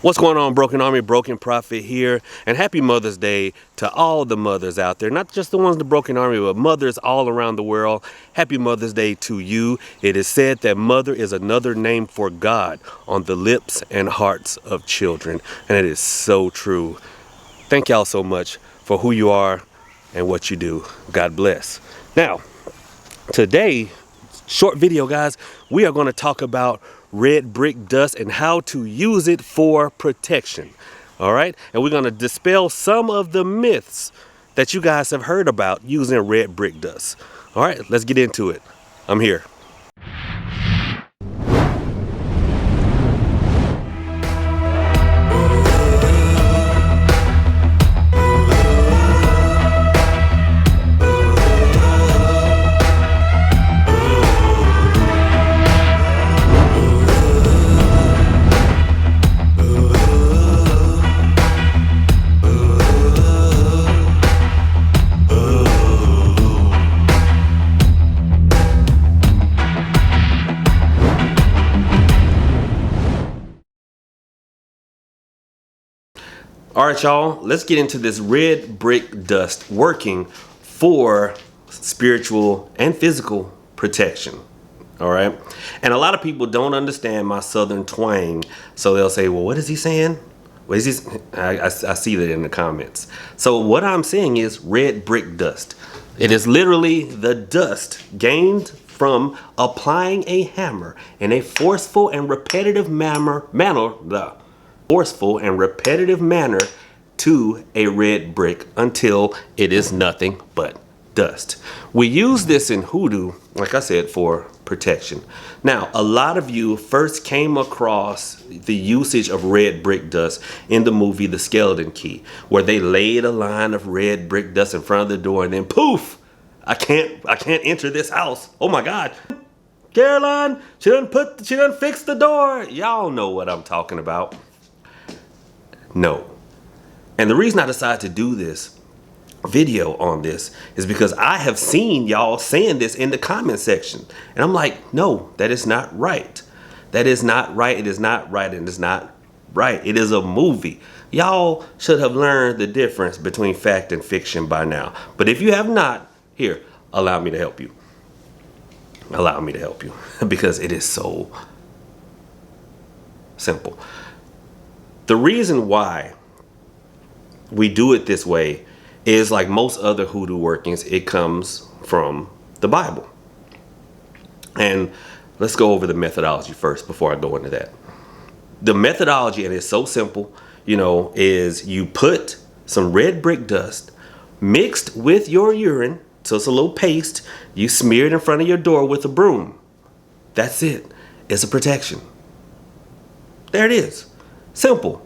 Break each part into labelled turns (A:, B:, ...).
A: What's going on, Broken Army? Broken Prophet here, and happy Mother's Day to all the mothers out there, not just the ones in the Broken Army, but mothers all around the world. Happy Mother's Day to you. It is said that mother is another name for God on the lips and hearts of children, and it is so true. Thank y'all so much for who you are and what you do. God bless. Now, today, short video, guys, we are going to talk about red brick dust and how to use it for protection. All right, and we're going to dispel some of the myths that you guys have heard about using red brick dust. All right, let's get into it. I'm here. All right, y'all, let's get into this red brick dust working for spiritual and physical protection. All right. And a lot of people don't understand my southern twang. So they'll say, well, what is he saying? What is he? I see that in the comments. So what I'm saying is red brick dust. It is literally the dust gained from applying a hammer in a forceful and repetitive manner to a red brick until it is nothing but dust. We use this in hoodoo, like I said, for protection. Now, a lot of you first came across the usage of red brick dust in the movie The Skeleton Key, where they laid a line of red brick dust in front of the door and then poof, I can't enter this house. Oh my God. Caroline, she done fix the door. Y'all know what I'm talking about. No. And the reason I decided to do this video on this is because I have seen y'all saying this in the comment section. And I'm like, no, that is not right. That is not right. It is not right. It is not right. It is a movie. Y'all should have learned the difference between fact and fiction by now. But if you have not, here, allow me to help you. Allow me to help you because it is so simple. The reason why we do it this way is like most other hoodoo workings, it comes from the Bible. And let's go over the methodology first before I go into that. The methodology, and it's so simple, is you put some red brick dust mixed with your urine, so it's a little paste, you smear it in front of your door with a broom. That's it. It's a protection. There it is. Simple.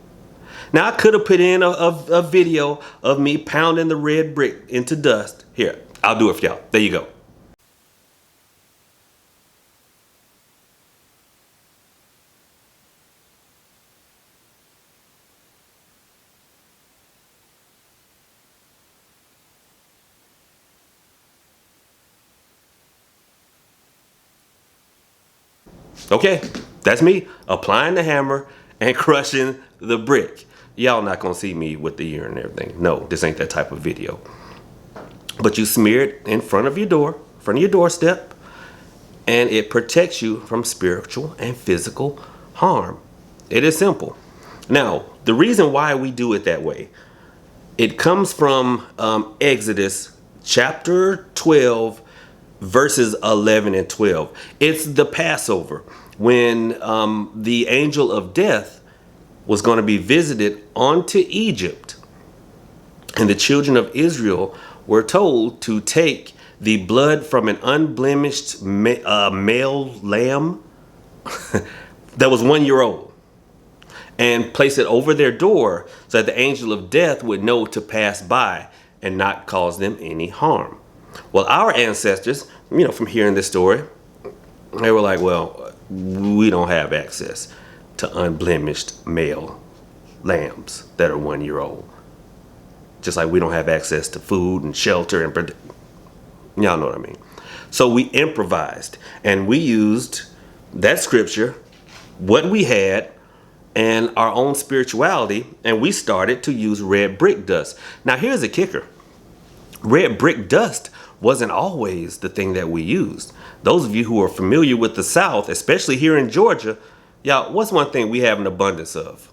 A: Now, I could have put in a video of me pounding the red brick into dust. Here, I'll do it for y'all. There you go. Okay, that's me applying the hammer and crushing the brick. Y'all not gonna see me with the urine and everything. No, this ain't that type of video. But you smear it in front of your door, front of your doorstep, and it protects you from spiritual and physical harm. It is simple. Now, the reason why we do it that way, it comes from Exodus chapter 12, verses 11 and 12. It's the Passover when the angel of death was going to be visited onto Egypt. And the children of Israel were told to take the blood from an unblemished male lamb that was 1 year old and place it over their door so that the angel of death would know to pass by and not cause them any harm. Well, our ancestors, from hearing this story, they were like, well, we don't have access to unblemished male lambs that are 1 year old. Just like we don't have access to food and shelter and y'all know what I mean. So we improvised and we used that scripture, what we had, and our own spirituality, and we started to use red brick dust. Now here's a kicker. Red brick dust wasn't always the thing that we used. Those of you who are familiar with the South, especially here in Georgia, y'all, what's one thing we have an abundance of?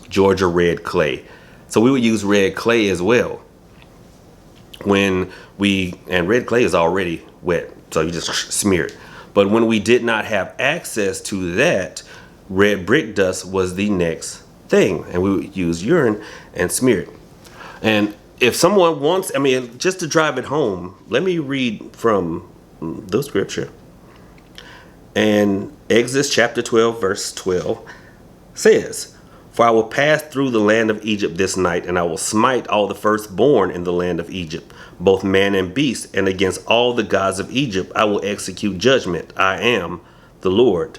A: Georgia red clay. So we would use red clay as well. And red clay is already wet, so you just smear it. But when we did not have access to that, red brick dust was the next thing. And we would use urine and smear it. And if someone wants, just to drive it home, let me read from the scripture. And Exodus chapter 12, verse 12 says, "For I will pass through the land of Egypt this night, and I will smite all the firstborn in the land of Egypt, both man and beast, and against all the gods of Egypt I will execute judgment. I am the Lord.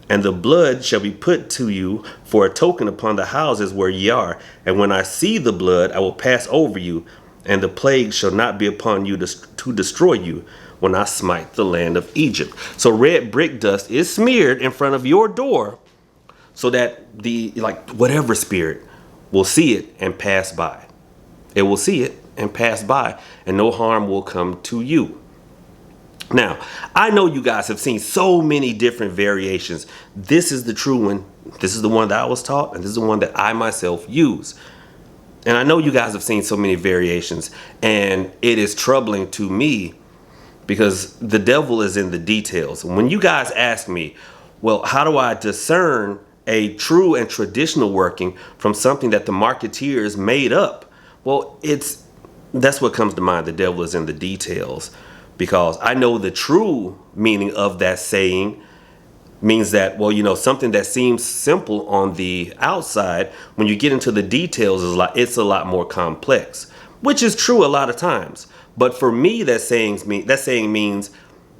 A: And the blood shall be put to you for a token upon the houses where ye are. And when I see the blood, I will pass over you, and the plague shall not be upon you to destroy you when I smite the land of Egypt." So red brick dust is smeared in front of your door so that whatever spirit will see it and pass by. It will see it and pass by, and no harm will come to you. Now, I know you guys have seen so many different variations. This is the true one. This is the one that I was taught, and this is the one that I myself use. And I know you guys have seen so many variations, and it is troubling to me because the devil is in the details. When you guys ask me, well, how do I discern a true and traditional working from something that the marketeers made up? Well, that's what comes to mind. The devil is in the details, because I know the true meaning of that saying means that, something that seems simple on the outside, when you get into the details, it's a lot more complex, which is true a lot of times. But for me, that saying means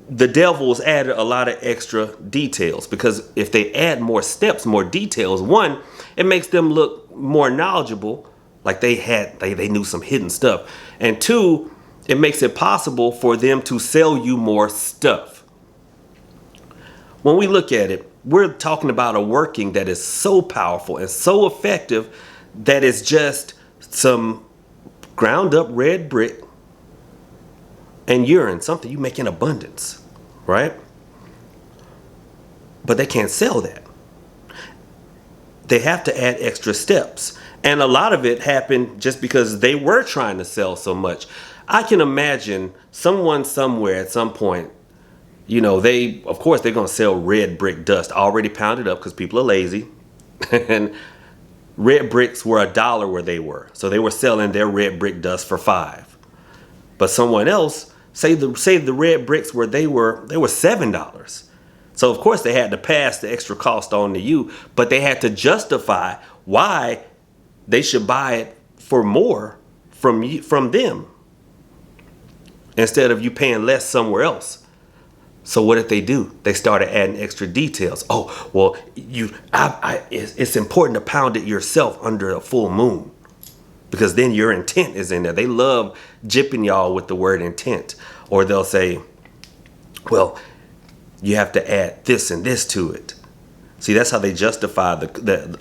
A: the devil's added a lot of extra details, because if they add more steps, more details, one, it makes them look more knowledgeable, like they knew some hidden stuff. And two, it makes it possible for them to sell you more stuff. When we look at it, we're talking about a working that is so powerful and so effective that it's just some ground up red brick and urine, something you make in abundance, right? But they can't sell that. They have to add extra steps. And a lot of it happened just because they were trying to sell so much. I can imagine someone somewhere at some point, they're going to sell red brick dust already pounded up because people are lazy. And red bricks were $1 where they were. So they were selling their red brick dust for $5. But someone else, say the red bricks where they were $7. So of course they had to pass the extra cost on to you, but they had to justify why they should buy it for more from them instead of you paying less somewhere else. So what did they do? They started adding extra details. Oh, well, it's important to pound it yourself under a full moon, because then your intent is in there. They love jipping y'all with the word intent. Or they'll say, well, you have to add this and this to it. See, that's how they justify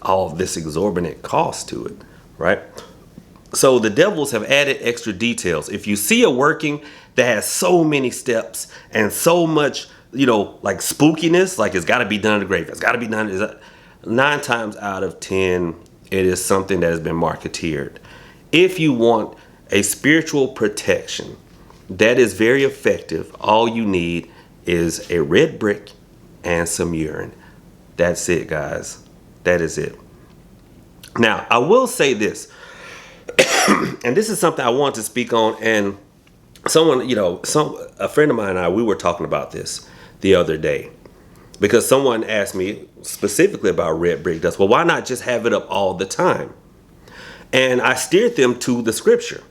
A: all of this exorbitant cost to it, right? So the devils have added extra details. If you see a working that has so many steps and so much, like spookiness, like it's got to be done in the grave, it's got to be done, 9 times out of 10, it is something that has been marketeered. If you want a spiritual protection that is very effective, all you need is a red brick and some urine. That's it, guys. That is it. Now, I will say this, and this is something I want to speak on, and a friend of mine and I, we were talking about this the other day, because someone asked me specifically about red brick dust. Well, why not just have it up all the time? And I steered them to the scripture.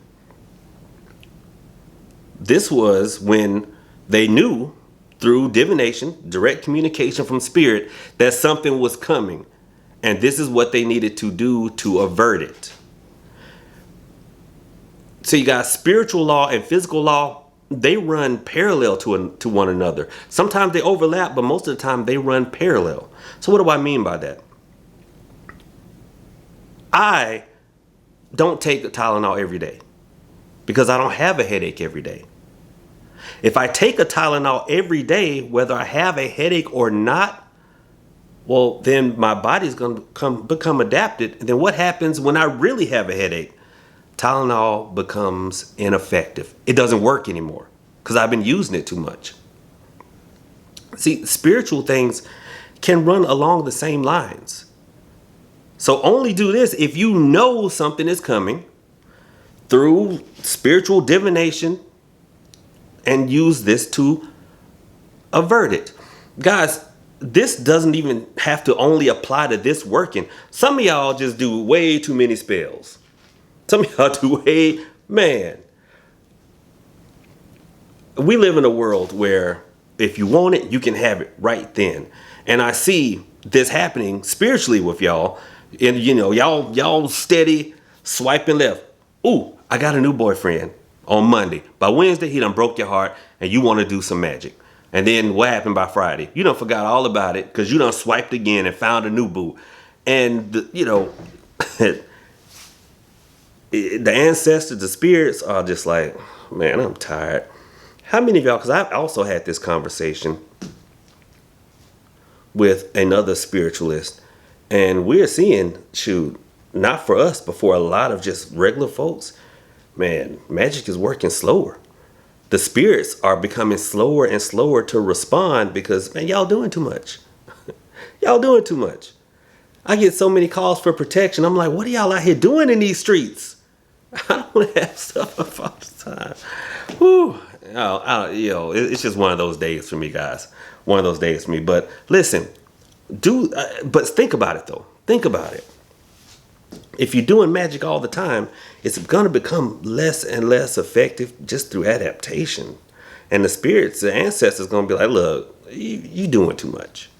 A: This was when they knew through divination, direct communication from spirit, that something was coming. And this is what they needed to do to avert it. So you got spiritual law and physical law. they run parallel to one another. Sometimes they overlap, but most of the time they run parallel. So what do I mean by that? I don't take Tylenol every day because I don't have a headache every day. If I take a Tylenol every day, whether I have a headache or not, well, then my body's going to become adapted. And then what happens when I really have a headache? Tylenol becomes ineffective. It doesn't work anymore because I've been using it too much. See, spiritual things can run along the same lines. So only do this if you know something is coming through spiritual divination and use this to avert it. Guys, this doesn't even have to only apply to this working. Some of y'all just do way too many spells. Some of y'all do man. We live in a world where if you want it, you can have it right then. And I see this happening spiritually with y'all. And y'all steady swiping left. Ooh, I got a new boyfriend on Monday. By Wednesday, he done broke your heart and you want to do some magic. And then what happened by Friday? You done forgot all about it because you done swiped again and found a new boo. And, the ancestors, the spirits are just like, man, I'm tired. How many of y'all, because I've also had this conversation with another spiritualist, and we're seeing, not for us, but for a lot of just regular folks, man, magic is working slower. The spirits are becoming slower and slower to respond because, man, y'all doing too much. Y'all doing too much. I get so many calls for protection. I'm like, what are y'all out here doing in these streets? I don't want to have stuff up all the time. Whew. It's just one of those days for me, guys. One of those days for me. But listen, but think about it, though. Think about it. If you're doing magic all the time, it's going to become less and less effective just through adaptation. And the spirits, the ancestors, going to be like, look, you doing too much.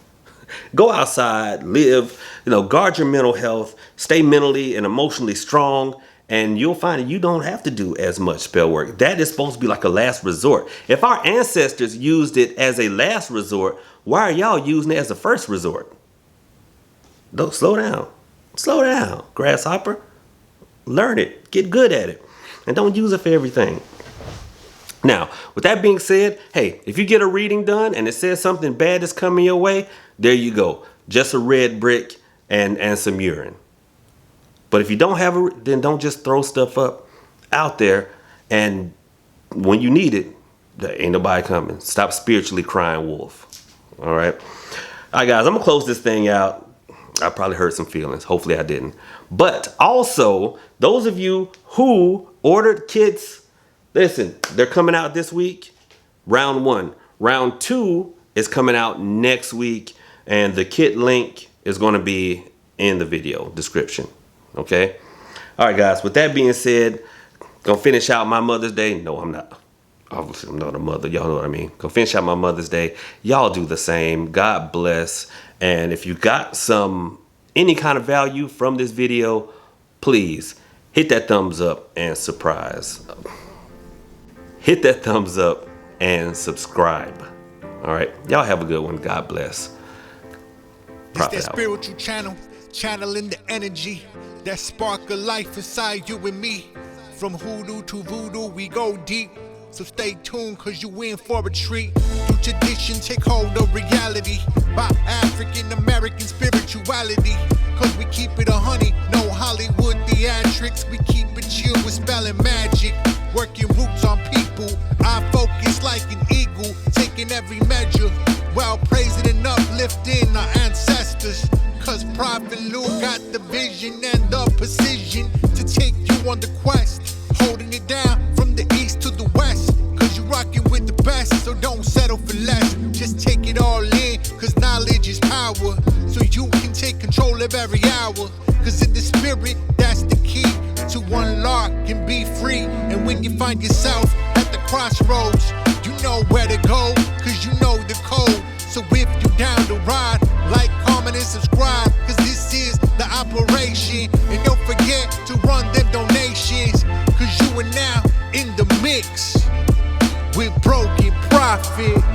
A: Go outside, live, guard your mental health, stay mentally and emotionally strong, and you'll find that you don't have to do as much spell work. That is supposed to be like a last resort. If our ancestors used it as a last resort, why are y'all using it as a first resort? Don't slow down. Slow down, grasshopper. Learn it. Get good at it. And don't use it for everything. Now, with that being said, hey, if you get a reading done and it says something bad is coming your way, there you go. Just a red brick and some urine. But if you don't have then don't just throw stuff up out there. And when you need it, there ain't nobody coming. Stop spiritually crying wolf. All right. All right, guys, I'm going to close this thing out. I probably hurt some feelings. Hopefully I didn't. But also, those of you who ordered kits, listen, they're coming out this week. Round 1. Round 2 is coming out next week. And the kit link is going to be in the video description. Okay? All right, guys. With that being said, gonna finish out my Mother's Day. No, I'm not. Obviously, I'm not a mother. Y'all know what I mean. Go finish out my Mother's Day. Y'all do the same. God bless. And if you got any kind of value from this video, please hit that thumbs up and hit that thumbs up and subscribe. All right. Y'all have a good one. God bless. Profit
B: It's that
A: out.
B: spiritual channel, channeling the energy, that spark of life inside you and me. From hoodoo to voodoo, we go deep. So stay tuned, cause you in for a treat. Through tradition, take hold of reality. By African-American spirituality. Cause we keep it 100, no Hollywood theatrics. We keep it chill with spelling magic. Working roots on people. I focus like an eagle, taking every measure. While praising and uplifting our ancestors. Cause Prophet Lou got the vision and the precision to take you on the quest. Holding it down from the east to the west. Cause you rockin' with the best, so don't settle for less. Just take it all in, cause knowledge is power. So you can take control of every hour. Cause in the spirit, that's the key to unlock and be free. And when you find yourself at the crossroads, you know where to go, cause you know the code. So if you down to ride, like, comment, and subscribe. Cause this is the operation. And don't forget to run them donations. Cause you are now in the mix with profit.